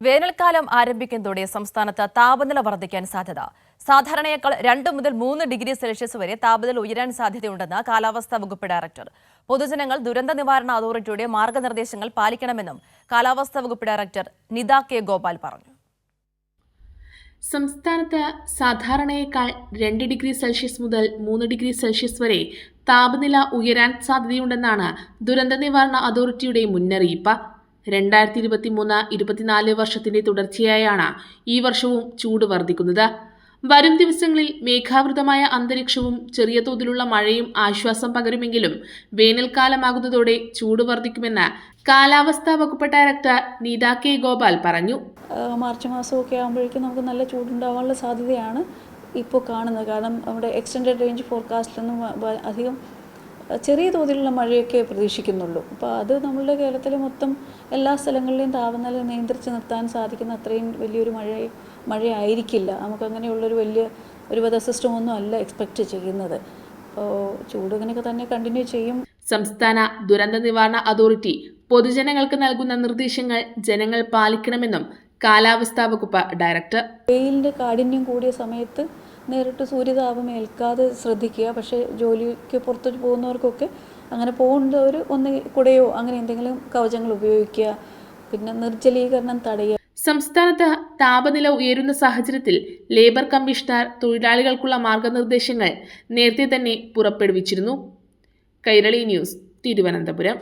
വേനൽക്കാലം ആരംഭിക്കുന്നതോടെ സംസ്ഥാനത്ത് താപനില വർദ്ധിക്കാൻ സാധ്യത. സാധാരണയേക്കാൾ 2 മുതൽ 3 ഡിഗ്രി സെൽഷ്യസ് വരെ താപനില ഉയരാൻ സാധ്യതയുണ്ടെന്ന് കാലാവസ്ഥാ വകുപ്പ് ഡയറക്ടർ. പൊതുജനങ്ങൾ ദുരന്ത നിവാരണ അതോറിറ്റിയുടെ മാർഗനിർദ്ദേശങ്ങൾ പാലിക്കണമെന്നും കാലാവസ്ഥാ വകുപ്പ് ഡയറക്ടർ നിത കെ ഗോപാൽ പറഞ്ഞു. സംസ്ഥാനത്ത് സാധാരണയേക്കാൾ 2 ഡിഗ്രി സെൽഷ്യസ് മുതൽ 3 ഡിഗ്രി സെൽഷ്യസ് വരെ താപനില ഉയരാൻ സാധ്യതയുണ്ടെന്നാണ് ദുരന്ത നിവാരണ അതോറിറ്റിയുടെ മുന്നറിയിപ്പ്. 2023-24 വർഷത്തിന്റെ തുടർച്ചയായാണ് ഈ വർഷവും ചൂട് വർദ്ധിക്കുന്നത്. വരും ദിവസങ്ങളിൽ മേഘാവൃതമായ അന്തരീക്ഷവും ചെറിയ തോതിലുള്ള മഴയും ആശ്വാസം പകരുമെങ്കിലും വേനൽക്കാലമാകുന്നതോടെ ചൂട് വർദ്ധിക്കുമെന്ന് കാലാവസ്ഥാ വകുപ്പ് ഡയറക്ടർ നിത കെ ഗോപാൽ പറഞ്ഞു. മാർച്ച് മാസമൊക്കെ ആകുമ്പോഴേക്കും നമുക്ക് നല്ല ചൂടുണ്ടാവാനുള്ള സാധ്യതയാണ് ഇപ്പോൾ കാണുന്നത്. കാരണം നമ്മുടെ എക്സ്റ്റൻഡഡ് റേഞ്ച് ഫോർകാസ്റ്റിലൊന്നും അധികം ചെറിയ തോതിലുള്ള മഴയൊക്കെ പ്രതീക്ഷിക്കുന്നുള്ളൂ. അപ്പോൾ അത് നമ്മളുടെ കേരളത്തിലെ മൊത്തം എല്ലാ സ്ഥലങ്ങളിലെയും താപനില നിയന്ത്രിച്ച് നിർത്താൻ സാധിക്കുന്ന അത്രയും വലിയൊരു മഴയായിരിക്കില്ല. നമുക്കങ്ങനെയുള്ളൊരു ഒരു വെതർ സിസ്റ്റം ഒന്നും അല്ല എക്സ്പെക്റ്റ് ചെയ്യുന്നത്. അപ്പോൾ ചൂട് ഇങ്ങനെയൊക്കെ തന്നെ കണ്ടിന്യൂ ചെയ്യും. സംസ്ഥാന ദുരന്ത നിവാരണ അതോറിറ്റി പൊതുജനങ്ങൾക്ക് നൽകുന്ന നിർദ്ദേശങ്ങൾ ജനങ്ങൾ പാലിക്കണമെന്നും കാലാവസ്ഥാ വകുപ്പ് ഡയറക്ടർ. വെയിലിൻ്റെ കാഠിന്യം കൂടിയ സമയത്ത് നേരിട്ട് സൂര്യതാപം ഏൽക്കാതെ ശ്രദ്ധിക്കുക. പക്ഷേ ജോലിക്ക് പുറത്ത് പോകുന്നവർക്കൊക്കെ അങ്ങനെ പോകേണ്ടവർ ഒന്ന് കുടയോ അങ്ങനെ എന്തെങ്കിലും കവചങ്ങൾ ഉപയോഗിക്കുക. പിന്നെ നിർജ്ജലീകരണം തടയുക. സംസ്ഥാനത്ത് താപനില ഉയരുന്ന സാഹചര്യത്തിൽ ലേബർ കമ്മീഷണർ തൊഴിലാളികൾക്കുള്ള മാർഗനിർദ്ദേശങ്ങൾ നേരത്തെ തന്നെ പുറപ്പെടുവിച്ചിരുന്നു. കൈരളി ന്യൂസ്, തിരുവനന്തപുരം.